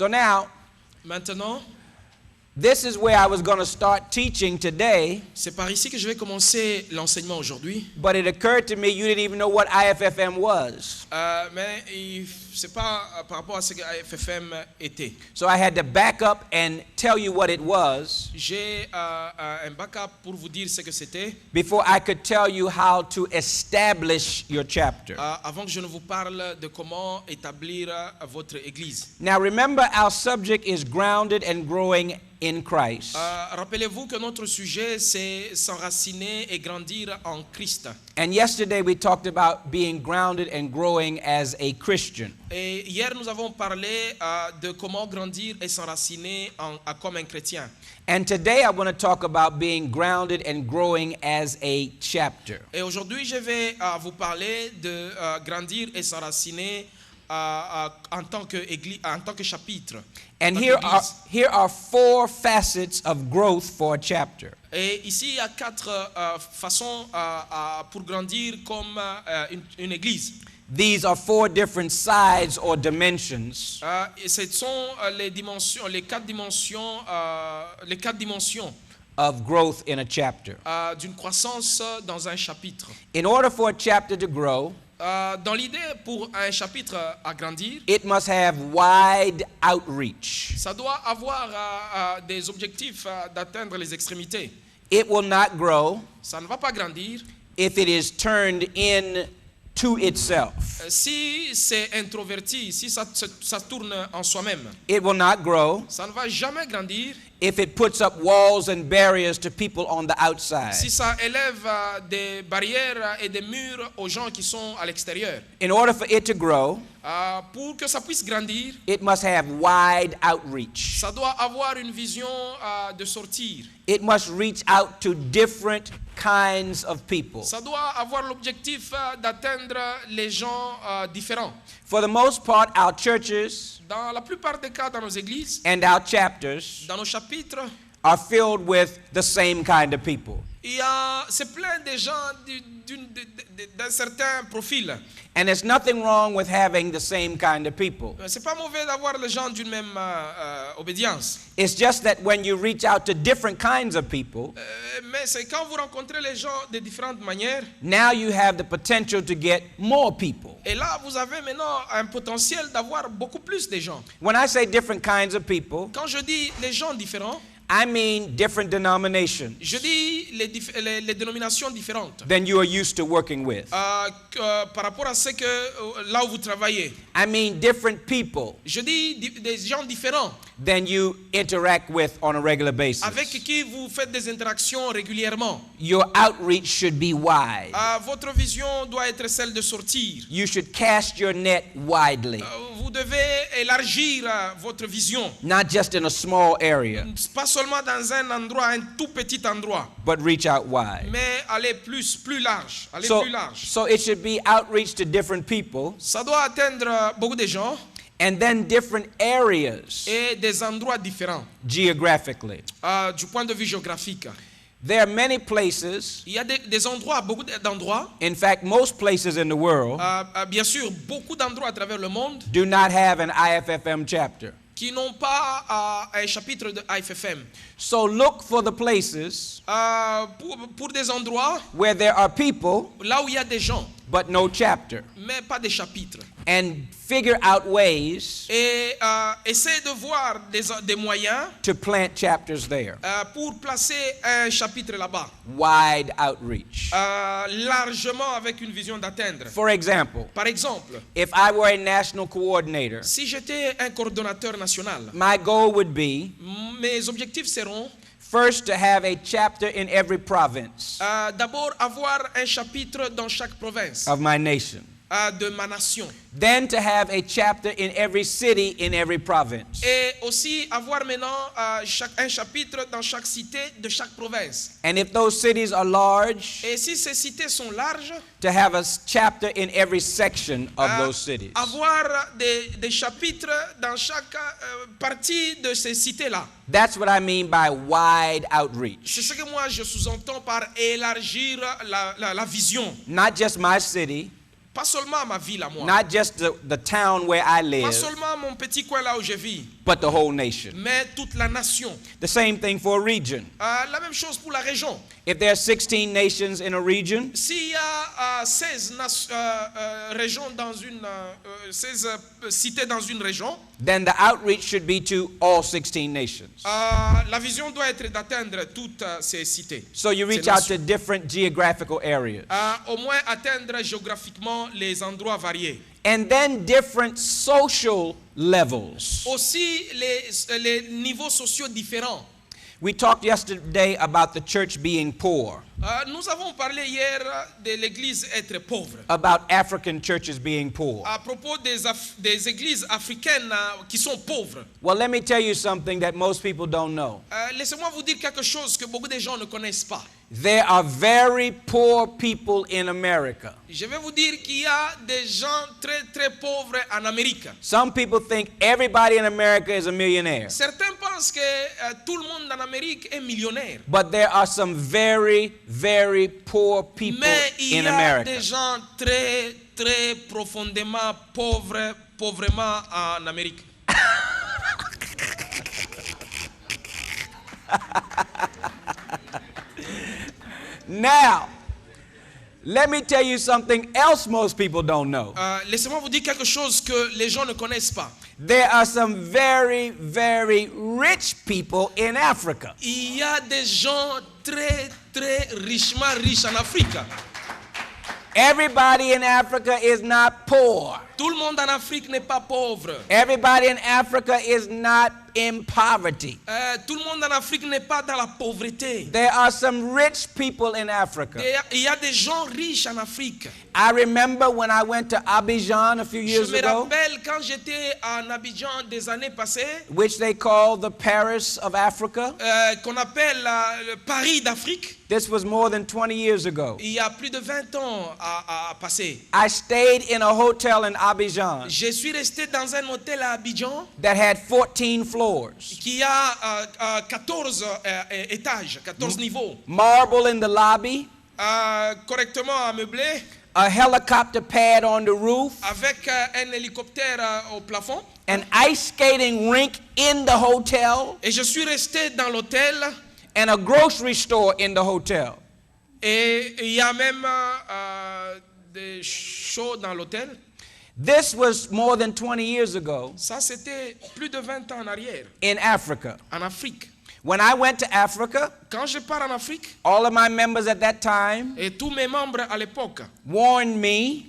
So now, Maintenant, this is where I was going to start teaching today, c'est par ici que je vais commencer l'enseignement aujourd'hui. but it occurred to me you didn't even know what IFFM was. Mais c'est pas par rapport à ce que IFFM était. So I had to back up and tell you what it was J'ai un backup pour vous dire ce que c'était before I could tell you how to establish your chapter. avant que je ne vous parle de comment établir votre église. Now remember, our subject is grounded and growing in Christ. Rappelez-vous que notre sujet c'est s'enraciner et grandir en Christ. And yesterday we talked about being grounded and growing as a Christian. Et hier nous avons parlé de comment grandir et s'enraciner comme un chrétien. And today I want to talk about being grounded and growing as a chapter. Et aujourd'hui je vais vous parler de grandir et s'enraciner en tant que chapitre. And here are 4 facets of growth for a chapter. Et ici il y a 4 façons pour grandir comme une église. These are 4 different sides or dimensions Et ce sont les quatre dimensions of growth in a chapter. d'une croissance dans un chapitre. In order for a chapter to grow, Dans l'idée pour un chapitre à grandir, it must have wide outreach. ça doit avoir des objectifs d'atteindre les extrémités. It will not grow Ça ne va pas grandir if it is turned in to itself. si c'est introverti, si ça tourne en soi-même. It will not grow Ça ne va jamais grandir if it puts up walls and barriers to people on the outside. si ça élève des barrières et des murs aux gens qui sont à l'extérieur. In order for it to grow, Pour que ça puisse grandir, it must have wide outreach. ça doit avoir une vision de sortir. It must reach out to different kinds of people. Ça doit avoir l'objectif d'atteindre les gens différents. For the most part, our churches Dans la plupart des cas, dans nos églises, and our chapters dans nos chapitres, are filled with the same kind of people. c'est plein de gens d'un certain profil. And there's nothing wrong with having the same kind of people. C'est pas mauvais d'avoir les gens d'une même obédience. It's just that when you reach out to different kinds of people, Mais c'est quand vous rencontrez les gens de différentes manières, now you have the potential to get more people. et là vous avez maintenant un potentiel d'avoir beaucoup plus de gens. When I say different kinds of people, Quand je dis les gens différents, I mean different denominations je dis les dénominations différentes than you are used to working with. par rapport à ce que là où vous travaillez. I mean different people Je dis des gens différents than you interact with on a regular basis. avec qui vous faites des interactions régulièrement. Your outreach should be wide. Votre vision doit être celle de sortir. You should cast your net widely, Vous devez élargir votre vision. not just in a small area, Pas seulement dans un endroit, un tout petit endroit, but reach out wide. mais aller plus large. Aller plus large. So it should be outreach to different people Ça doit atteindre beaucoup de gens and then different areas et des endroits différents geographically. du point de vue géographique. There are many places, Il y a des endroits, beaucoup d'endroits, in fact, most places in the world bien sûr, beaucoup d'endroits à travers le monde do not have an IFFM chapter. qui n'ont pas un chapitre de IFFM. So look for the places Pour des endroits where there are people là où il y a des gens, but no chapter, mais pas de chapitres. and figure out ways Et essayer de voir des moyens to plant chapters there. pour placer un chapitre là-bas. Wide outreach. Largement avec une vision d'atteindre. For example, Par exemple, if I were a national coordinator, si j'étais un coordonnateur national, my goal would be mes objectifs seront first to have a chapter in every province d'abord avoir un chapitre dans chaque province of my nation. de ma nation. Then to have a chapter in every city in every province. Et aussi avoir maintenant un chapitre dans chaque cité de chaque province. And if those cities are large, Et si ces cités sont larges, to have a chapter in every section of those cities. avoir des chapitres dans chaque partie de ces cités-là. That's what I mean by wide outreach. C'est ce que moi je sous-entends par élargir la vision. Not just my city, Pas seulement ma ville à moi. not just the town where I Pas live, seulement mon petit coin là où je vis. but the whole nation. Mais toute la nation. The same thing for a region. La même chose pour la région. If there are 16 nations in a region, S'il y a 16 régions dans une 16 cités dans une région, then the outreach should be to all 16 nations. la vision doit être d'atteindre toutes ces cités. So you reach out to different geographical areas. Au moins atteindre géographiquement les endroits variés. And then different social levels. Aussi les niveaux sociaux différents. We talked yesterday about the church being poor, Nous avons parlé hier de l'église être pauvre. about African churches being poor. À propos des églises africaines qui sont pauvres. Well, let me tell you something that most people don't know. Laissez-moi vous dire quelque chose que beaucoup de gens ne connaissent pas. There are very poor people in America. Je vais vous dire qu'il y a des gens très très pauvres en Amérique. Some people think everybody in America is a millionaire. Certains pensent que tout le monde en Amérique est millionnaire. But there are some very, very poor people Mais il y in a America. des gens très très profondément pauvrement en Amérique. Now, let me tell you something else most people don't know. Laissez-moi vous dire quelque chose que les gens ne connaissent pas. There are some very, very rich people in Africa. Il y a des gens très très richement riches en Afrique. Everybody in Africa is not poor. Tout le monde en Afrique n'est pas pauvre. Everybody in Africa is not in poverty. Tout le monde en Afrique n'est pas dans la pauvreté. There are some rich people in Africa. Il y a des gens riches en Afrique. I remember when I went to Abidjan a few Je years me ago, rappelle quand j'étais en Abidjan des années passées, which they call the Paris of Africa. qu'on appelle le Paris d'Afrique. This was more than 20 years ago. Il y a plus de 20 ans à passer. I stayed in a hotel in Abidjan Je suis resté dans un hôtel à Abidjan that had 14 floors, qui a 14 étages, 14 niveaux, marble in the lobby, correctement améblés, a helicopter pad on the roof, avec un hélicoptère au plafond. an ice skating rink in the hotel, Et je suis resté dans l'hôtel. and a grocery store in the hotel. Et il y a même des shows dans l'hôtel. This was more than 20 years ago Ça, c'était plus de 20 ans en arrière, in Africa. en Afrique. When I went to Africa, Quand je pars en Afrique, all of my members at that time et tous mes membres à l'époque, warned me,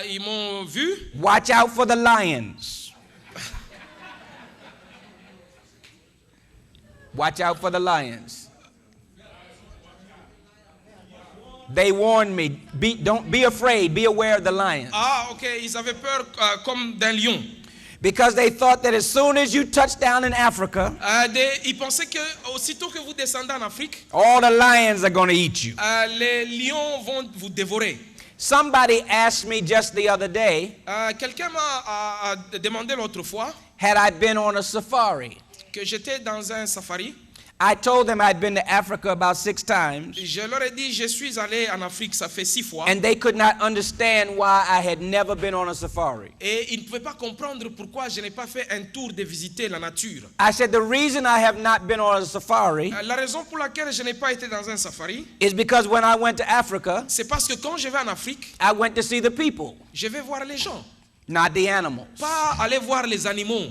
ils m'ont vu. watch out for the lions. Watch out for the lions. They warned me, don't be afraid, be aware of the lions. Ok, ils avaient peur comme d'un lion. Because they thought that as soon as you touch down in Africa, Ils pensaient que aussitôt que vous descendez en Afrique, all the lions are going to eat you. les lions vont vous dévorer. Somebody asked me just the other day, Quelqu'un m'a demandé l'autre fois had I been on a safari? que j'étais dans un safari. I told them I'd been to Africa about 6 times, Je leur ai dit, je suis allé en Afrique, ça fait 6 fois. and they could not understand why I had never been on a safari. Et ils ne pouvaient pas comprendre pourquoi je n'ai pas fait un tour de visiter la nature. I said, the reason I have not been on a safari La raison pour laquelle je n'ai pas été dans un safari, is because when I went to Africa, c'est parce que quand je vais en Afrique, I went to see the people, je vais voir les gens, not the animals. pas aller voir les animaux.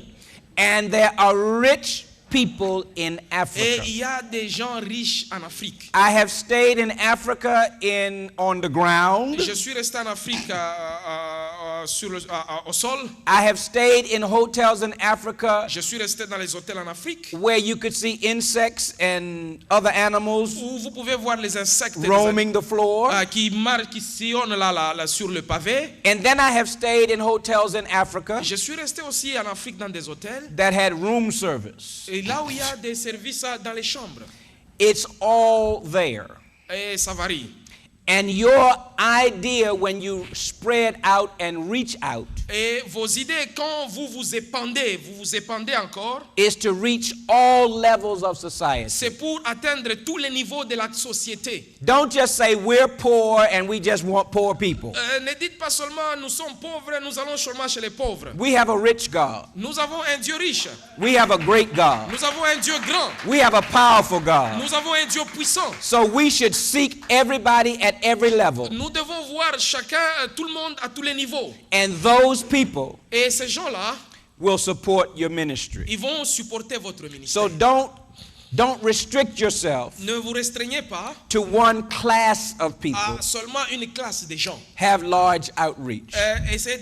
And there are rich people in Et Africa. il y a des gens riches en Afrique. I have stayed in Africa on the ground. Je suis resté en Afrique au sol. I have stayed in hotels in Africa Je suis resté dans les hôtels en Afrique where you could see insects and other animals où vous pouvez voir les insectes et les roaming the floor. qui sillonnent là sur le pavé. And then I have stayed in hotels in Africa Je suis resté aussi en Afrique dans des hôtels. that had room service. Et là où il y a des services dans les chambres. It's all there. Et ça varie. And your idea when you spread out and reach out Et vos idées, quand vous vous épandez encore, is to reach all levels of society. c'est pour atteindre tous les niveaux de la société. Don't just say we're poor and we just want poor people. Ne dites pas seulement nous sommes pauvres, nous allons seulement chez les pauvres. We have a rich God. Nous avons un Dieu riche. We have a great God. Nous avons un Dieu grand. We have a powerful God. Nous avons un Dieu puissant. So we should seek everybody at every level. Nous devons voir chacun, tout le monde à tous les niveaux. And those people Et ces gens-là, will support your ministry. ils vont supporter votre ministère. So don't restrict yourself Ne vous restreignez pas to one class of people. à seulement une classe de gens. Have large outreach. Essayez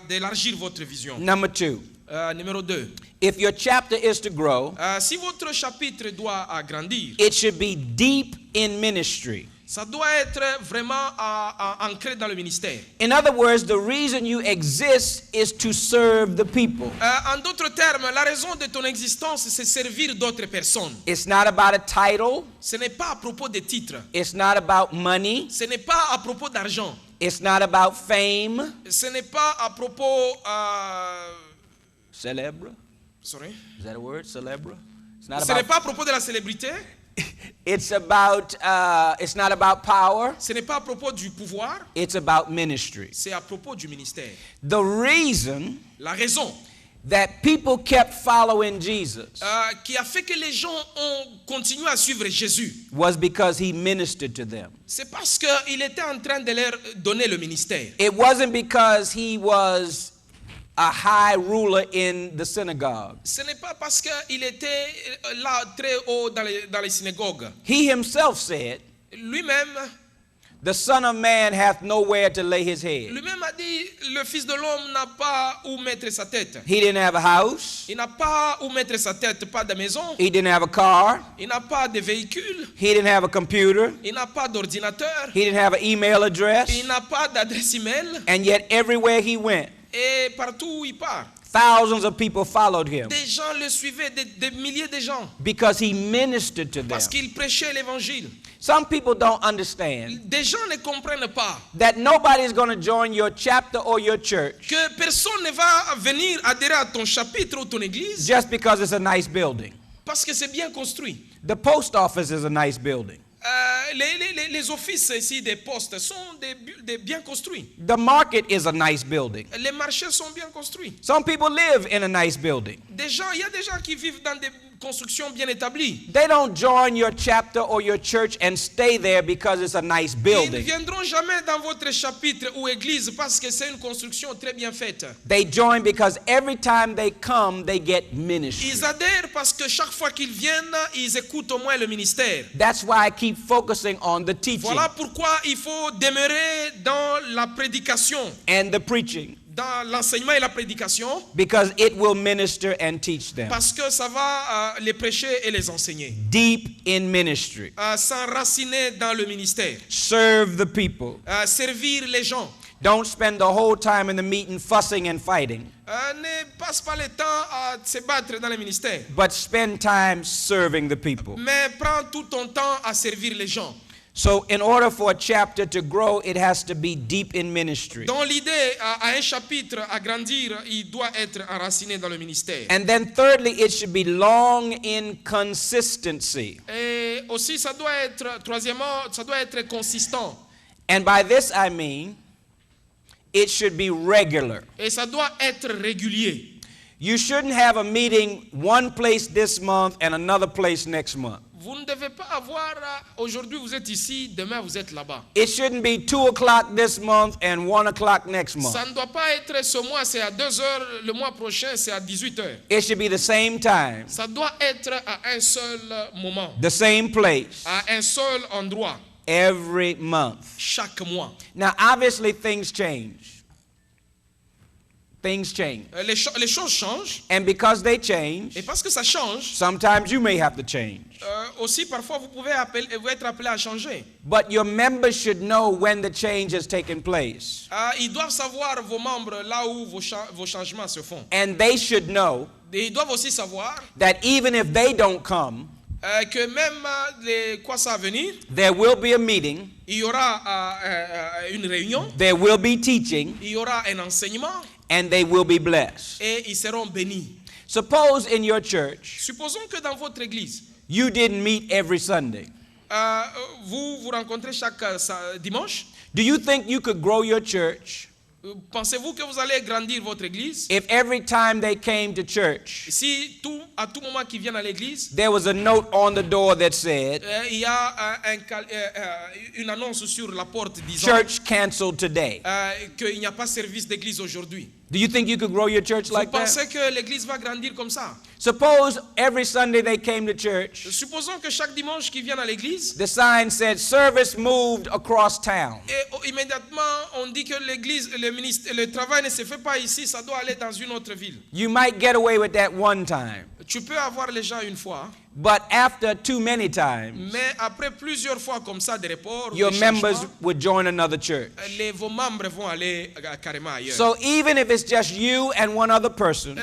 d'élargir votre vision. Number 2, Numéro 2. if your chapter is to grow, Si votre chapitre doit grandir, it should be deep in ministry. ça doit être vraiment ancré dans le ministère. In other words, the reason you exist is to serve the people. En d'autres termes, la raison de ton existence, c'est servir d'autres personnes. It's not about a title. Ce n'est pas à propos des titres. It's not about money. Ce n'est pas à propos d'argent. It's not about fame. Ce n'est pas à propos... Celebre? sorry. Is that a word? Celebre? It's not Ce n'est about. pas à propos de la célébrité. It's about. It's not about power. Ce n'est pas à propos du pouvoir. It's about ministry. C'est à propos du ministère. The reason La raison that people kept following Jesus qui a fait que les gens ont continué à suivre Jésus, was because he ministered to them. c'est parce qu'il était en train de leur donner le ministère. It wasn't because he was a high ruler in the synagogue. Ce n'est pas parce qu'il était là très haut dans les synagogues. He himself said, Lui-même "The Son of Man hath nowhere to lay his head." a dit, le Fils de l'homme n'a pas où mettre sa tête. He didn't have a house. Il n'a pas où mettre sa tête, pas de maison. He didn't have a car. Il n'a pas de véhicule. He didn't have a computer. Il n'a pas d'ordinateur. He didn't have an email address. Il n'a pas d'adresse email. And yet everywhere he went, Et partout où il part, thousands of people followed him des gens le suivaient, des milliers de gens, because he ministered to them. parce qu'il prêchait l'évangile. Some people don't understand Des gens ne comprennent pas that nobody's going to join your chapter or your church que personne ne va venir adhérer à ton chapitre ou ton église just because it's a nice building. parce que c'est bien construit. The post office is a nice building. Les offices ici des postes sont des bien construits. The market is a nice building. Les marchés sont bien construits. Some people live in a nice building. Il y a des gens qui vivent dans des constructions bien établies. They don't join your chapter or your church and stay there because it's a nice Ils ne building. viendront jamais dans votre chapitre ou église parce que c'est une construction très bien faite. They join because every time they come, they get ministry. Ils adhèrent parce que chaque fois qu'ils viennent, ils écoutent au moins le ministère. That's why I keep focusing on the teaching Voilà pourquoi il faut demeurer dans la prédication, and the preaching, dans l'enseignement et la prédication, because it will minister and teach them. parce que ça va les prêcher et les enseigner. Deep in ministry. S'enraciner dans le ministère. Serve the people. Servir les gens. Don't spend the whole time in the meeting fussing and fighting, Ne passe pas le temps à se battre dans le ministère, but spend time serving the people. mais prends tout ton temps à servir les gens. So in order for a chapter to grow, it has to be deep in ministry. Dans l'idée à un chapitre à grandir, il doit être enraciné dans le ministère. And then thirdly, it should be long in consistency. Et aussi, ça doit être, troisièmement, ça doit être consistant. And by this I mean, it should be regular. Et ça doit être régulier. You shouldn't have a meeting one place this month and another place next month. Vous ne devez pas avoir, aujourd'hui vous êtes ici, demain vous êtes là-bas. It shouldn't be 2 o'clock this month and 1 o'clock next month. Ça ne doit pas être ce mois, c'est à 2 heures, le mois prochain, c'est à 18 heures. It should be the same time, Ça doit être à un seul moment, the same place, à un seul endroit, every month. chaque mois. Now, obviously, things change. Things change. Les choses changent, And because they change, et parce que ça change, sometimes you may have to change. aussi parfois vous pouvez vous être appelé à changer. But your members should know when the change has taken place. Ils doivent savoir, vos membres, là où vos changements se font. And they should know Et ils doivent aussi savoir that even if they don't come, que même les quoi ça à venir, there will be a meeting, il y aura une réunion, there will be teaching, il y aura un enseignement and they will be blessed. et ils seront bénis. Suppose in your church Supposons que dans votre église, you didn't meet every Sunday. vous vous rencontrez chaque dimanche. Do you think you could grow your church Pensez-vous que vous allez grandir votre église if every time they came to church si à tout moment qu'ils viennent à l'église, there was a note on the door that said, il y a une annonce sur la porte disant church canceled today? qu'il n'y a pas service d'église aujourd'hui? Do you think you could grow your church Vous like that? pensez que l'église va grandir comme ça? Suppose every Sunday they came to church, Supposons que chaque dimanche qu'ils viennent à l'église, the sign said, service moved across town. et immédiatement on dit que l'église, le travail ne se fait pas ici, ça doit aller dans une autre ville. You might get away with that one time, Tu peux avoir les gens une fois, but after too many times, mais après plusieurs fois comme ça de report, your de members changement, would join another church. vos membres vont aller carrément ailleurs. So even if it's just you and one other person,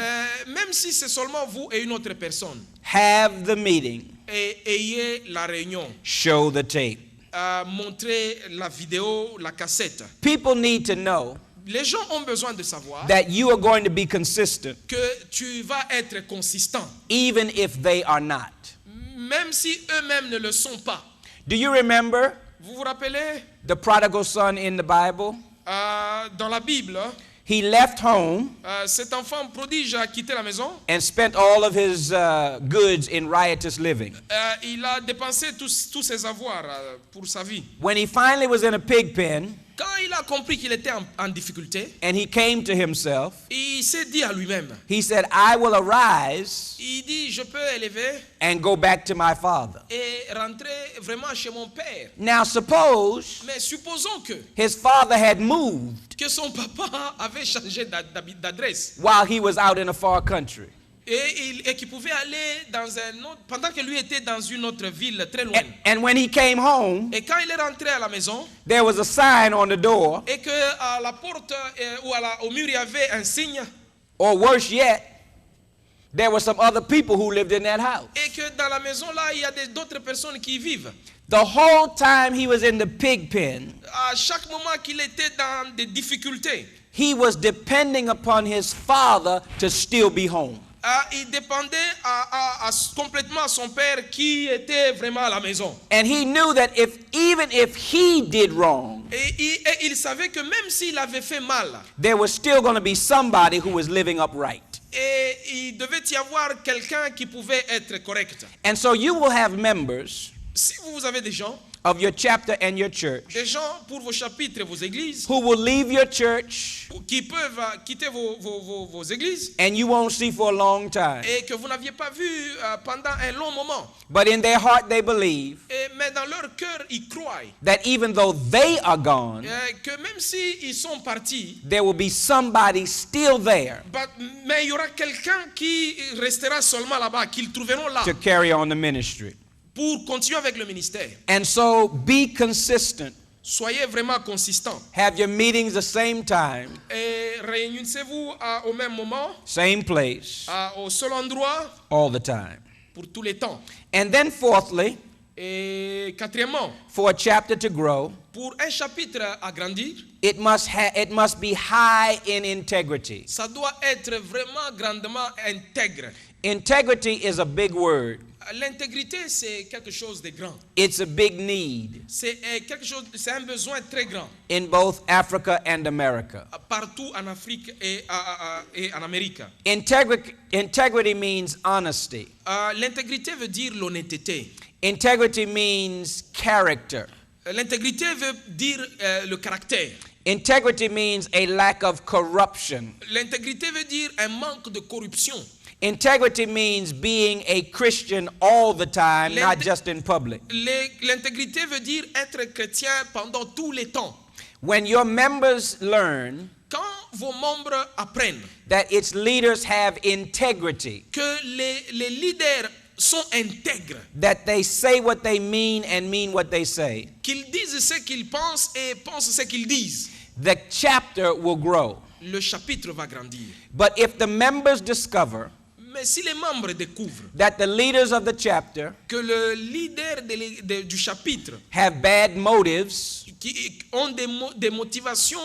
Même si c'est seulement vous et une autre personne, have the meeting, et ayez la réunion, show the tape. montrez la vidéo, la cassette. People need to know Les gens ont besoin de savoir that you are going to be consistent, que tu vas être consistant, even if they are not. même si eux-mêmes ne le sont pas. Do you remember Vous vous rappelez, the prodigal son in the Bible? dans la Bible, He left home cet enfant prodige a quitté la maison. and spent all of his goods in riotous living. Il a dépensé tous ses avoirs pour sa vie. When he finally was in a pig pen Quand il a compris qu'il était en difficulté, and he came to himself, il s'est dit à lui-même, he said, I will arise il dit, je peux élever and go back to my father. et rentrer vraiment chez mon père. Now suppose Mais supposons his father had moved que son papa avait changé d'adresse while he was out in a far country. et qu'il pouvait aller dans un autre, pendant que lui était dans une autre ville très loin. And when he came home, Et quand il est rentré à la maison there was a sign on the door, et que à la porte ou au mur il y avait un signe or worse yet, there were some other people who lived in that house. et que dans la maison là il y a d'autres personnes qui y vivent. The whole time he was in the pig pen, À chaque moment qu'il était dans des difficultés, he was depending upon his father to still be home. il dépendait complètement à son père qui était vraiment à la maison. And he knew that even if he did wrong, Et il savait que même s'il avait fait mal, there was still going to be somebody who was living upright. et il devait y avoir quelqu'un qui pouvait être correct. And so you will have members Si vous avez des gens of your chapter and your church pour vos chapitres et vos églises, who will leave your church qui peuvent quitter vos églises and you won't see for a long time. et que vous n'aviez pas vu pendant un long moment. But in their heart they believe Mais dans leur cœur, ils croient that even though they are gone, que même s'ils sont partis, there will be somebody still there mais il y aura quelqu'un qui restera seulement là-bas, qu'ils trouveront là to carry on the ministry. pour continuer avec le ministère. And so be consistent. Soyez vraiment consistants. Have your meetings the same time, Et réunissez-vous au même moment, same place, au seul endroit, all the time. pour tous les temps. And then fourthly, Et quatrièmement, for a chapter to grow, pour un chapitre à grandir, it must be high in integrity. ça doit être vraiment grandement intègre. Integrity is a big word. L'intégrité, c'est quelque chose de grand. It's a big need C'est c'est un besoin très grand in both Africa and America. partout en Afrique et en Amérique. Integrity means honesty. L'intégrité veut dire l'honnêteté. Integrity means character. L'intégrité veut dire le caractère. Integrity means a lack of corruption. L'intégrité veut dire un manque de corruption. Integrity means being a Christian all the time, not just in public. L'intégrité veut dire être chrétien pendant tous les temps. When your members learn Quand vos membres apprennent that its leaders have integrity, que les leaders sont intègres, that they say what they mean and mean what they say, qu'ils disent ce qu'ils pensent et pensent ce qu'ils disent, the chapter will grow. le chapitre va grandir. But if the members discover Mais si les membres découvrent that the leaders of the chapter que le leader du chapitre have bad motives, qui ont des motivations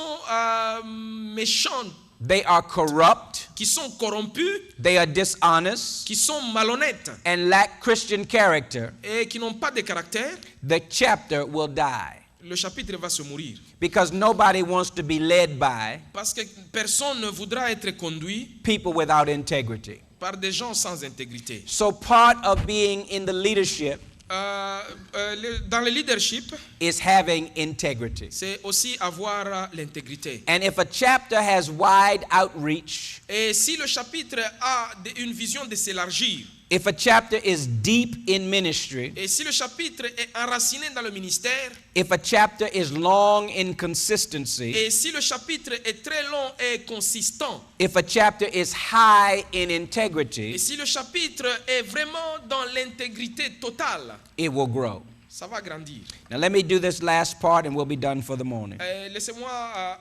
méchantes, they are corrupt, qui sont corrompus, they are dishonest, qui sont malhonnêtes and lack Christian character, et qui n'ont pas de caractère, the chapter will die. le chapitre va se mourir. Because nobody wants to be led by Parce que personne ne voudra être conduit people without integrity. par des gens sans intégrité. So part of being in the leadership Dans le leadership, is having integrity. c'est aussi avoir l'intégrité. And if a chapter has wide outreach, Et si le chapitre a une vision de s'élargir, if a chapter is deep in ministry, et si le chapitre est enraciné dans le ministère, if a chapter is long in consistency, et si le chapitre est très long et consistant, if a chapter is high in et integrity, si le chapitre est vraiment dans l'intégrité totale, it will grow. ça va grandir. Now let me do this last part and we'll be done for the morning. Laissez-moi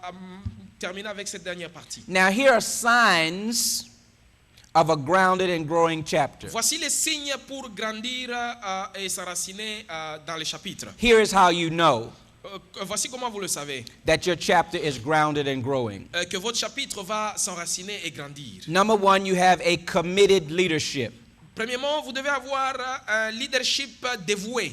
terminer avec cette dernière partie. Now here are signs of a grounded and growing chapter. Voici les signes pour grandir et s'enraciner dans les chapitres. Here is how you know Voici comment vous le savez, that your chapter is grounded and growing. que votre chapitre va s'enraciner et grandir. Number one, you have a committed leadership. Premièrement, vous devez avoir un leadership dévoué.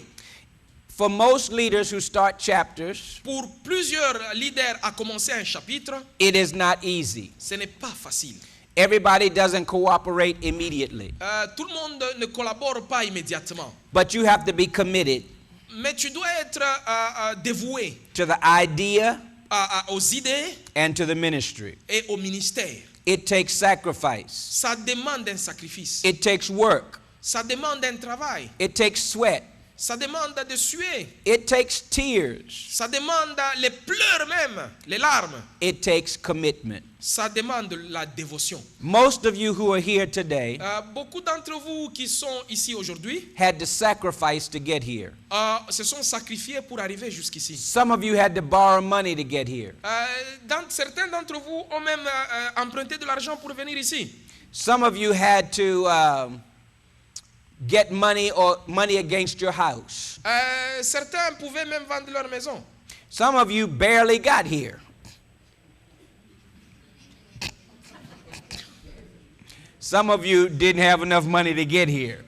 For most leaders who start chapters, Pour plusieurs leaders à commencer un chapitre, it is not easy. ce n'est pas facile. Everybody doesn't cooperate immediately, Tout le monde ne collabore pas immédiatement. but you have to be committed Mais tu dois être dévoué to the idea aux idées and to the ministry. et au ministère. It takes sacrifice. Ça demande un sacrifice. It takes work. Ça demande un travail. It takes sweat. Ça demande de suer. It takes tears. Ça demande les pleurs même, les larmes. It takes commitment. Ça demande la dévotion. Most of you who are here today Beaucoup d'entre vous qui sont ici aujourd'hui had to sacrifice to get here. se sont sacrifiés pour arriver jusqu'ici. Some of you had to borrow money to get here. Certains d'entre vous ont même emprunté de l'argent pour venir ici. Some of you had to get money against your house. Certains pouvaient même vendre leur maison. Some of you barely got here. Some of you didn't have enough money to get here.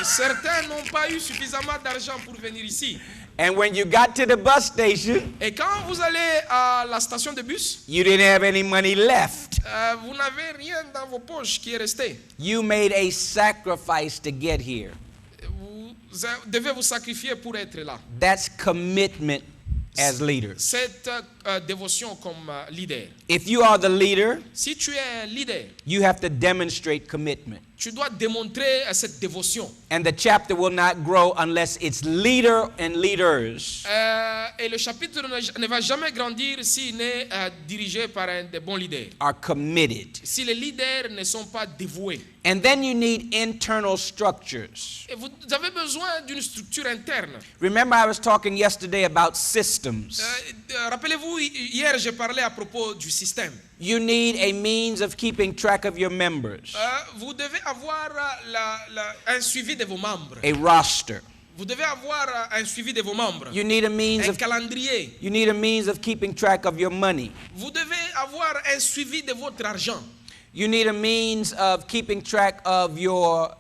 Certains n'ont pas eu suffisamment d'argent pour venir ici. And when you got to the bus station, Et quand vous allez à la station de bus, you didn't have any money left. vous n'avez rien dans vos poches qui est resté. You made a sacrifice to get here. Vous devez vous sacrifier pour être là. That's commitment as leaders. Cette dévotion comme leader. If you are the leader, Si tu es un leader, you have to demonstrate commitment. tu dois démontrer cette dévotion. And the chapter will not grow unless its leader and leaders Et le chapitre ne va jamais grandir s'il n'est dirigé par un des bons leaders. are committed. Si les leaders ne sont pas dévoués. And then you need internal structures. Et vous avez besoin d'une structure interne. Remember, I was talking yesterday about systems. Rappelez-vous, hier j'ai parlé à propos du système. You need a means of keeping track of your members, Vous devez avoir un suivi de vos membres. a roster. Vous devez avoir un suivi de vos membres. You need a means Un of calendrier. you need a means of keeping track of your money. Vous devez avoir un suivi de votre argent. You need a means of keeping track of your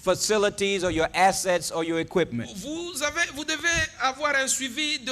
facilities or your assets or your equipment. Vous devez avoir un suivi de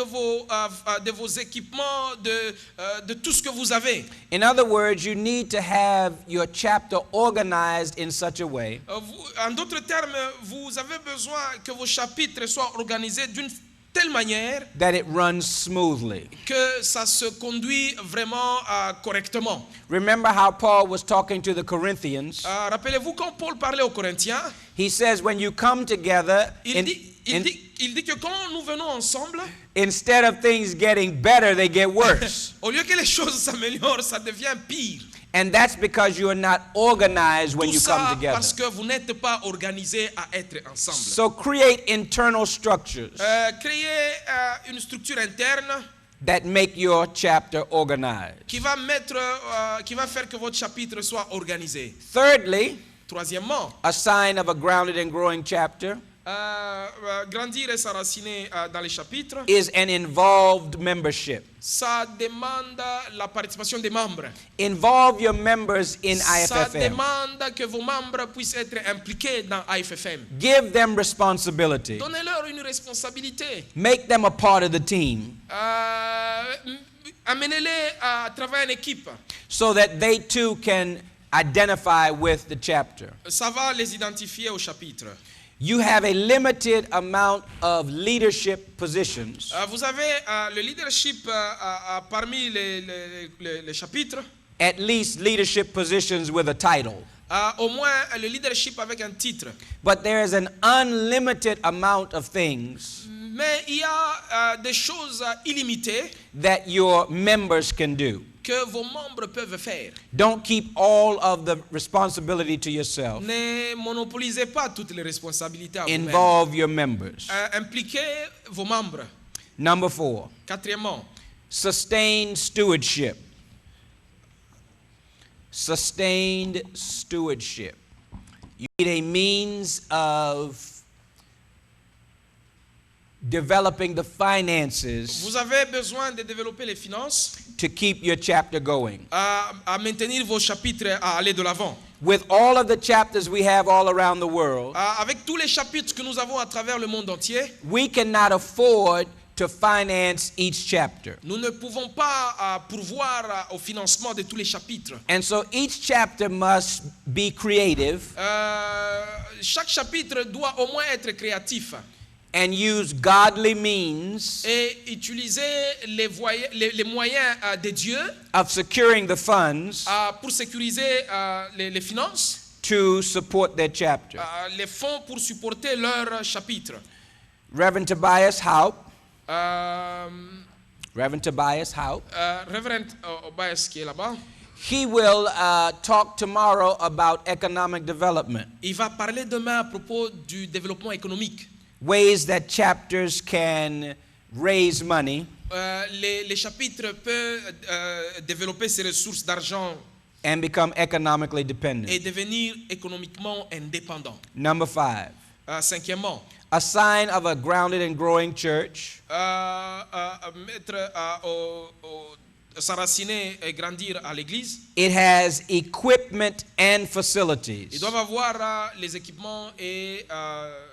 vos équipements, de tout ce que vous avez. In other words, you need to have your chapter organized in such a way En d'autres termes, vous avez besoin que vos chapitres soient organisés d'une telle manière that it runs smoothly. que ça se conduit vraiment correctement. Remember how Paul was talking to the Corinthians? Rappelez-vous quand Paul parlait aux Corinthiens, He says when you come together, il dit que quand nous venons ensemble, instead of things getting better, they get worse. au lieu que les choses s'améliorent, ça devient pire. And that's because you are not organized when Tout you come ça together. parce que vous n'êtes pas organisés à être ensemble. So create internal structures Créez une structure interne that make your chapter organized. qui va faire que votre chapitre soit organisé. Thirdly, Troisièmement, a sign of a grounded and growing chapter grandir et s'enraciner dans les chapitres, is an involved membership. ça demande la participation des membres. Involve your members in Ça IFFM. demande que vos membres puissent être impliqués dans IFFM. Give them responsibility. Donnez-leur une responsabilité. Make them a part of the team Amenez-les à travailler en équipe. so that they too can identify with the chapter. Ça va les identifier au chapitre. You have a limited amount of leadership positions. Vous avez le leadership parmi les chapitres. At least leadership positions with a title. Au moins le leadership avec un titre. But there is an unlimited amount of things Mais il y a des choses illimitées that your members can do. que vos membres peuvent faire. Don't keep all of the responsibility to yourself. Ne monopolisez pas toutes les responsabilités à vous-même. Involve your members. Impliquez vos membres. Number 4, Quatrièmement, sustained stewardship. Sustained stewardship. You need a means of developing the finances vous avez besoin de développer les finances to keep your chapter going. à maintenir vos chapitres à aller de l'avant. With all of the chapters we have all around the world, Avec tous les chapitres que nous avons à travers le monde entier, we cannot afford to finance each chapter. nous ne pouvons pas pourvoir au financement de tous les chapitres. And so each chapter must be creative Chaque chapitre doit au moins être créatif and use godly means et utiliser les moyens de Dieu of securing the funds pour sécuriser les finances, to support their chapter. les fonds pour supporter leur chapitre. Reverend Tobias Haupt, Euh, Reverend Obias qui est là-bas, he will talk tomorrow about economic development, il va parler demain à propos du développement économique. ways that chapters can raise money Les chapitres peuvent développer ces ressources d'argent and become economically dependent. et devenir économiquement indépendants. Number 5, Cinquièmement, a sign of a grounded and growing church s'enraciner et grandir à l'église. it has equipment and facilities. Ils doivent avoir les équipements et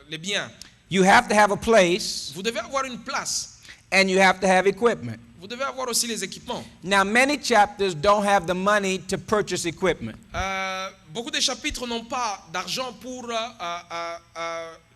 les biens. You have to have a place Vous devez avoir une place. and you have to have equipment. Vous devez avoir aussi les équipements. Now, many chapters don't have the money to purchase equipment. Beaucoup de chapitres n'ont pas d'argent pour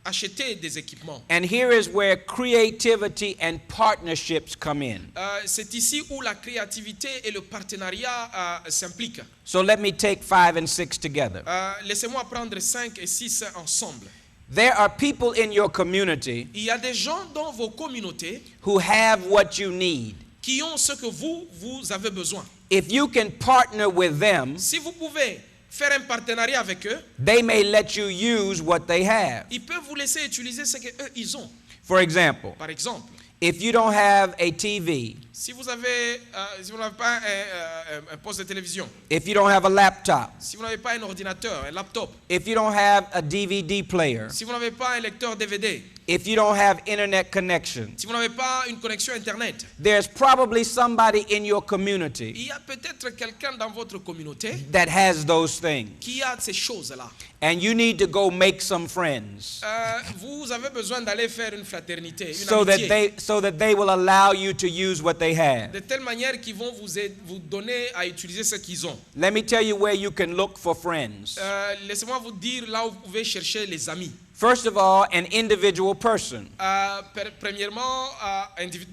acheter des équipements. And here is where creativity and partnerships come in. C'est ici où la créativité et le partenariat s'impliquent. So let me take 5 and 6 together. Laissez-moi prendre 5 et 6 ensemble. There are people in your community Il y a des gens dans vos communautés who have what you need. qui ont ce que vous avez besoin. If you can partner with them, Si vous pouvez faire un partenariat avec eux, they may let you use what they have. ils peuvent vous laisser utiliser ce qu'eux ils ont. For example, Par exemple, if you don't have a TV, si vous n'avez pas un poste de télévision, if you don't have a laptop, si vous n'avez pas un ordinateur, un laptop, if you don't have a DVD player, si vous n'avez pas un lecteur DVD, if you don't have internet connection, si vous n'avez pas une connexion Internet, there's probably somebody in your community il y a peut-être quelqu'un dans votre communauté that has those things. qui a ces choses-là. And you need to go make some friends Vous avez besoin d'aller faire une fraternité, une so amitié, that they will allow you to use what they have. de telle manière qu'ils vont vous donner à utiliser ce qu'ils ont. Let me tell you where you can look for friends. Laissez-moi vous dire là où vous pouvez chercher les amis. First of all, an individual person. Premièrement,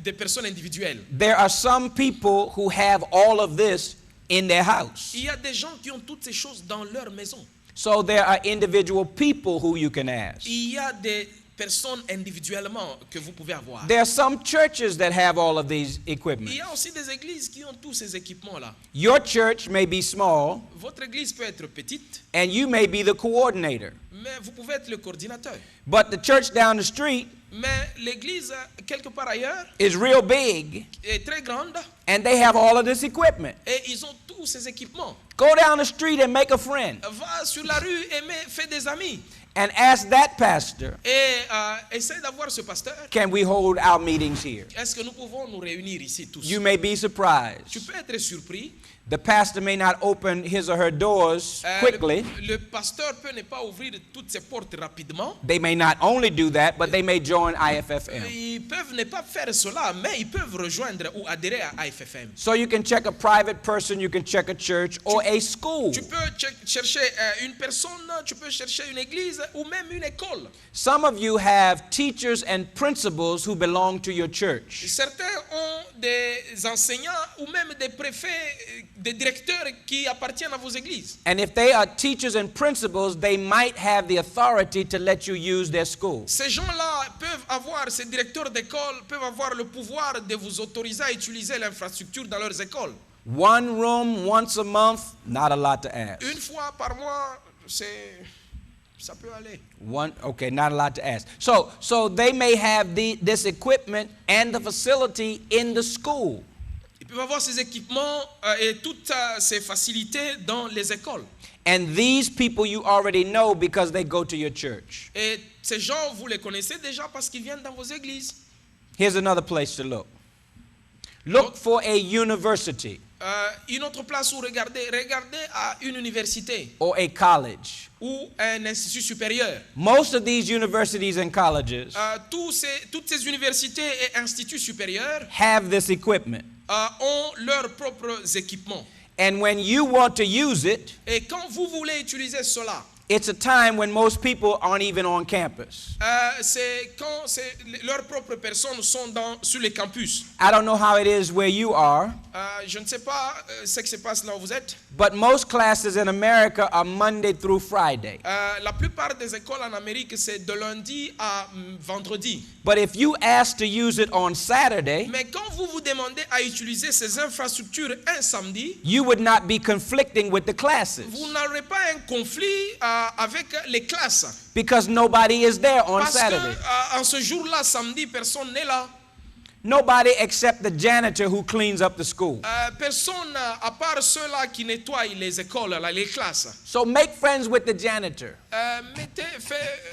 des personnes individuelles. There are some people who have all of this in their house. Il y a des gens qui ont toutes ces choses dans leur maison. So there are individual people who you can ask. Il y a des personne individuellement que vous pouvez avoir. There are some churches that have all of these Il equipment. y a aussi des églises qui ont tous ces équipements-là. Your church may be small, Votre église peut être petite, and you may be the coordinator. mais vous pouvez être le coordinateur. But the church down the street Mais l'église, quelque part ailleurs, is real big, est très grande and they have all of this equipment. et ils ont tous ces équipements. Go down the street and make a friend, Va sur la rue et fais des amis. and ask that pastor, Et essaie d'avoir ce pasteur. can we hold our meetings here? Est-ce que nous pouvons nous réunir ici tous? You may be Tu surprised. peux être surpris. The pastor may not open his or her doors quickly. Le pasteur peut ne pas ouvrir toutes ses portes rapidement. They may not only do that, but they may join IFFM. Ils peuvent ne pas faire cela, mais ils peuvent rejoindre ou adhérer à IFFM. So you can check a private person, you can check a church or a school. Tu peux chercher une personne, tu peux chercher une église ou même une école. Some of you have teachers and principals who belong to your church. Certains ont des enseignants ou même des préfets, des directeurs qui appartiennent à vos églises. And if they are teachers and principals, they might have the authority to let you use their school. Ces gens-là peuvent avoir, ces directeurs d'école peuvent avoir le pouvoir de vous autoriser à utiliser l'infrastructure dans leurs écoles. One room once a month, not a lot to ask. Une fois par mois, ça peut aller. Okay, not a lot to ask. So they may have this equipment and the facility in the school. Ils peuvent avoir ces équipements et toutes ces facilités dans les écoles. And these people you already know because they go to your church. Et ces gens, vous les connaissez déjà parce qu'ils viennent dans vos églises. Here's another place to look. Look for a university Une autre place où regardez à une université or a college. ou un institut supérieur. Most of these universities and colleges Toutes ces universités et instituts supérieurs have this equipment. ont leurs propres équipements. And when you want to use it, Et quand vous voulez utiliser cela, it's a time when most people aren't even on campus. c'est quand leurs propres personnes sont sur les campus. I don't know how it is where you are, Je ne sais pas ce qui se passe là où vous êtes. but most classes in America are Monday through Friday. La plupart des écoles en Amérique, c'est de lundi à vendredi. But if you ask to use it on Saturday, Mais quand vous vous demandez à utiliser ces infrastructures un samedi, you would not be conflicting with the classes vous n'aurez pas un conflit avec les classes. because nobody is there on Parce Saturday. que en ce jour-là, samedi, personne n'est là. Nobody except the janitor who cleans up the school. Personne à part ceux-là qui nettoient les écoles, là, les classes. So make friends with the janitor.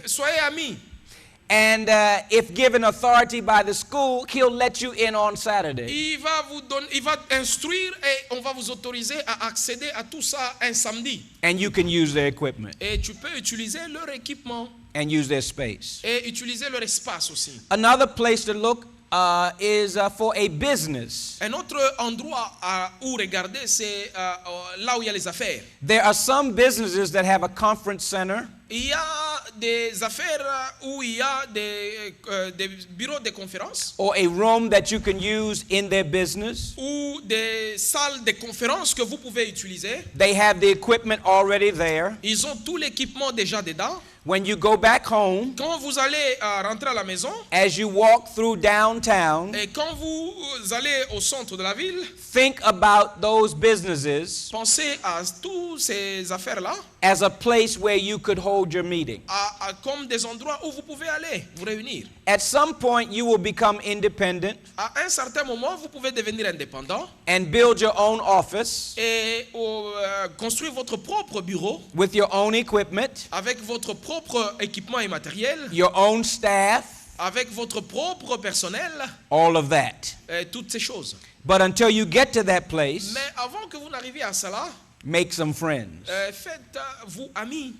Soyez amis. And if given authority by the school, he'll let you in on Saturday. Il va instruire et on va vous autoriser à accéder à tout ça un samedi. And you can use their equipment Et tu peux utiliser leur équipement and use their space. et utiliser leur espace aussi. Another place to look is for a business. Un autre endroit où regarder, c'est là où il y a les affaires. There are some businesses that have a conference center. Il y a des affaires où il y a des bureaux de conférences Or a room that you can use in their business. ou des salles de conférences que vous pouvez utiliser. They have the equipment already there. Ils ont tout l'équipement déjà dedans. When you go back home, Quand vous allez rentrer à la maison as you walk through downtown, et quand vous allez au centre de la ville, think about those businesses pensez à toutes ces affaires-là as a place where you could hold your meeting. comme des endroits où vous pouvez aller vous réunir. At some point, you will become independent À un certain moment, vous pouvez devenir indépendant and build your own office et construire votre propre bureau with your own equipment, avec votre propre équipement et matériel, your own staff, avec votre propre personnel, all of that. toutes ces choses. But until you get to that place, Mais avant que vous n'arriviez à cela, make some friends. faites-vous amis.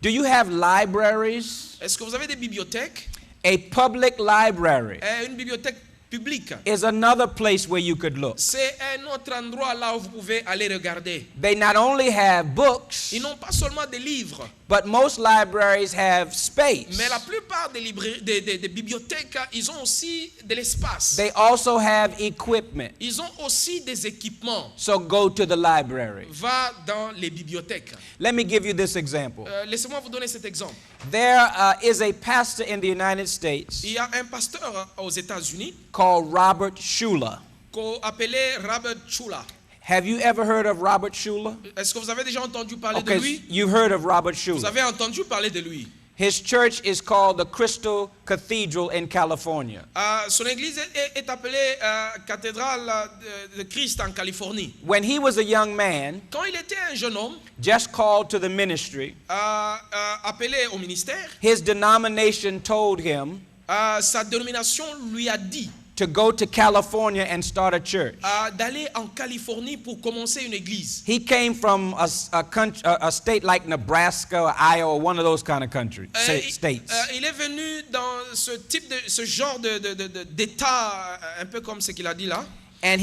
Do you have libraries? Est-ce que vous avez des bibliothèques? A public library Une bibliothèque publique. is another place where you could look. C'est un autre endroit là où vous pouvez aller regarder. They not only have books, Ils n'ont pas seulement des livres, But most libraries have space. Mais la plupart des des bibliothèques, ils ont aussi de l'espace. They also have equipment. Ils ont aussi des équipements. So go to the library. Va dans les bibliothèques. Let me give you this example. Laissez-moi vous donner cet exemple. There is a pastor in the United States Il y a un pasteur aux États-Unis called Robert Schuller. appelé Robert Schuller. Have you ever heard of Robert Schuller? Est-ce que vous avez déjà entendu parler de Okay, lui? you've heard of Robert Vous Schuller. avez entendu parler de lui. His church is called the Crystal Cathedral in California. Son église est appelée cathédrale de Christ en Californie. When he was a young man, Quand il était un jeune homme, just called to the ministry, appelé au ministère, his denomination told him sa dénomination lui a dit to go to California and start a church. d'aller en Californie pour commencer une église. He came from a state like Nebraska or Iowa, one of those kind of countries, states. Il est venu dans ce genre d'état, un peu comme ce qu'il a dit là. And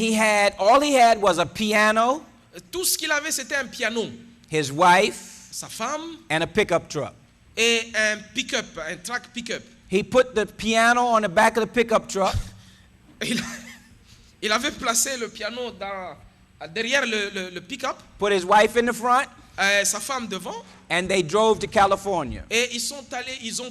all he had was a piano, Tout ce qu'il avait, c'était un piano, his wife, sa femme and a pickup truck. et un pick-up, un track pick-up. He put the piano on the back of the pickup truck. Il avait placé le piano derrière le pick-up, Put his wife in the front, sa femme devant, and they drove to California. et ils sont allés, ils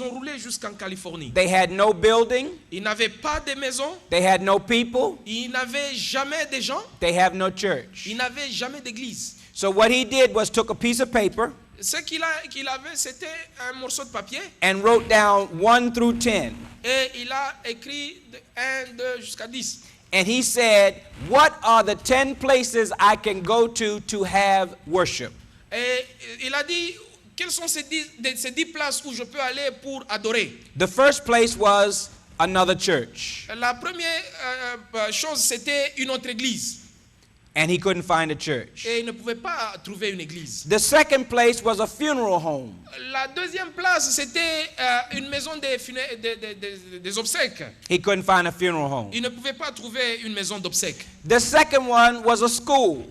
ont roulé jusqu'en Californie. They had no building, Ils n'avaient pas de maison, they had no people, ils n'avaient jamais de gens, they have no church. ils n'avaient jamais d'église. So what he did was took a piece of paper Ce qu'il avait, c'était un morceau de papier, and wrote down 1 through 10. et il a écrit de 1, 2 jusqu'à 10. And he said, what are the 10 places I can go to have worship? Et il a dit, quelles sont ces 10 places où je peux aller pour adorer? The first place was another church. La première chose, c'était une autre église. And he couldn't find a church. Et il ne pouvait pas trouver une église. The second place was a funeral home. La deuxième place, c'était une maison des obsèques. He couldn't find a funeral home. Il ne pouvait pas trouver une maison d'obsèques. The second one was a school.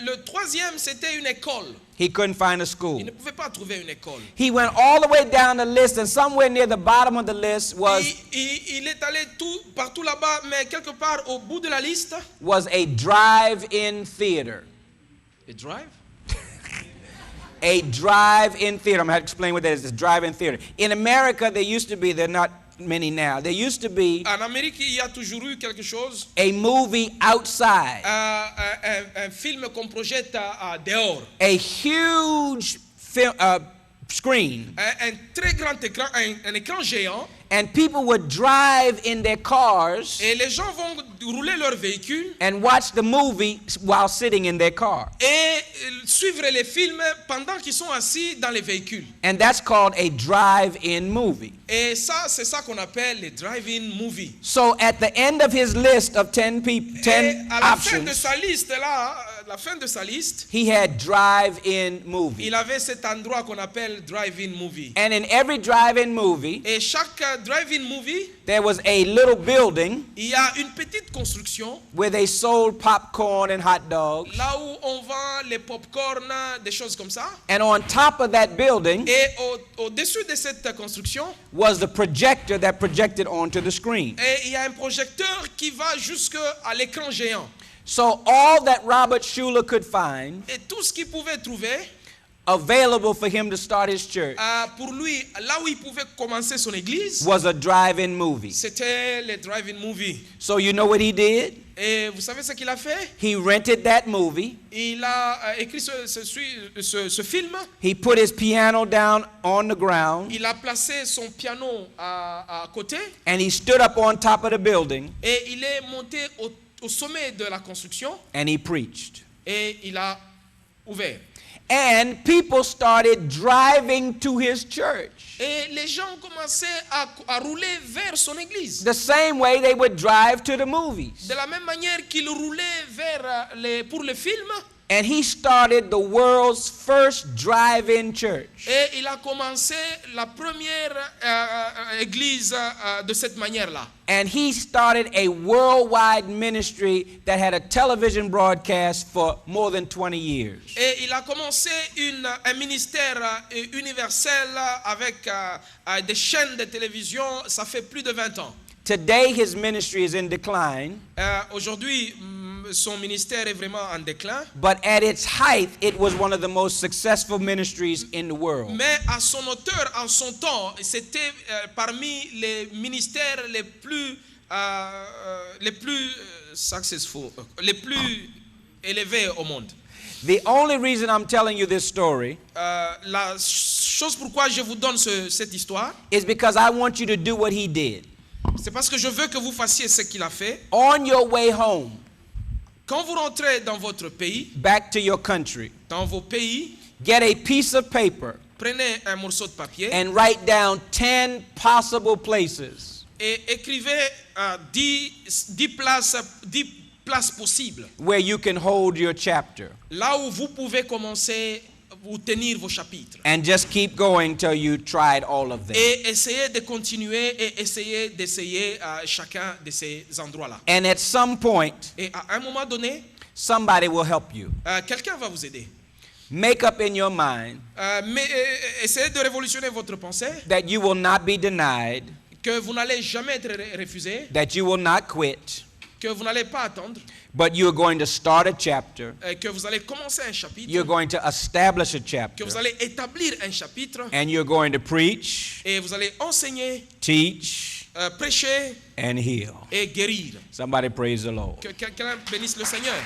Le troisième, c'était une école. He couldn't find a school. Il ne pouvait pas trouver une école. He went all the way down the list, and somewhere near the bottom of the list Il est allé partout là-bas, mais quelque part au bout de la liste. was a drive-in theater. A drive? A drive-in theater. I'm going to explain what that is. It's a drive-in theater. In America, there used to be, there are not many now, there used to be En Amérique, il y a toujours eu quelque chose. a movie outside. Un film qu'on projette dehors. A huge screen. Un très grand écran, un écran géant. And people would drive in their cars Et les gens vont rouler leur véhicule and watch the movie while sitting in their car. et suivre les films pendant qu'ils sont assis dans les véhicules. And that's called a drive-in movie. Et ça, c'est ça qu'on appelle les drive-in movies. So at the end of his list of 10 people, 10 Et à la fin de options, sa liste là, la fin de sa liste, he had drive-in movie. il avait cet endroit qu'on appelle drive-in movie. And in every drive-in movie, Et chaque drive-in movie, there was a little building il y a une petite construction where they sold popcorn and hot dogs. là où on vend les pop-corn, des choses comme ça. And on top of that building Et au-dessus de cette construction, was the projector that projected onto the screen. et il y a un projecteur qui va jusqu'à l'écran géant. So all that Robert Schuller could find Et tout ce qu'il pouvait trouver available for him to start his church pour lui, là où il pouvait commencer son église, was a drive-in movie. c'était les drive-in movies. So you know what he did? Et vous savez ce qu'il a fait? He rented that movie. Il a écrit ce film. He put his piano down on the ground Il a placé son piano à côté and he stood up on top of the building et il est monté au sommet de la construction and he preached. et il a ouvert. And people started driving to his church. Et les gens ont commencé à rouler vers son église. The same way they would drive to the movies. De la même manière qu'ils roulaient vers pour le film. And he started the world's first drive-in church. Et il a commencé la première église de cette manière-là. And he started a worldwide ministry that had a television broadcast for more than 20 years. Et il a commencé un ministère universel avec des chaînes de télévision, ça fait plus de 20 ans. Today his ministry is in decline, Aujourd'hui, son ministère est vraiment en déclin. but at its height it was one of the most successful ministries in the world. Mais à son hauteur, en son temps, c'était parmi les ministères les plus successful, les plus élevés au monde. The only reason I'm telling you this story La chose pourquoi je vous donne cette histoire, is because I want you to do what he did. c'est parce que je veux que vous fassiez ce qu'il a fait. On your way home, Quand vous rentrez dans votre pays, back to your country, dans vos pays, get a piece of paper prenez un morceau de papier and write down 10 possible places et écrivez 10 places possibles. where you can hold your chapter. Là où vous pouvez commencer ou tenir vos chapitres. And just keep going till you tried all of them. Et essayez de continuer et d'essayer chacun de ces endroits-là. And at some point, Et à un moment donné, somebody will help you. quelqu'un va vous aider. Make up in your mind Mais essayez de révolutionner votre pensée, that you will not be denied, que vous n'allez jamais être refusé, that you will not quit, que vous n'allez pas attendre, but you're going to start a chapter. que vous allez commencer un chapitre, You're going to establish a que chapter. vous allez établir un chapitre, And you're going to preach, et vous allez enseigner, teach, prêcher and heal. et guérir. Somebody praise the Lord. Que quelqu'un bénisse le Seigneur.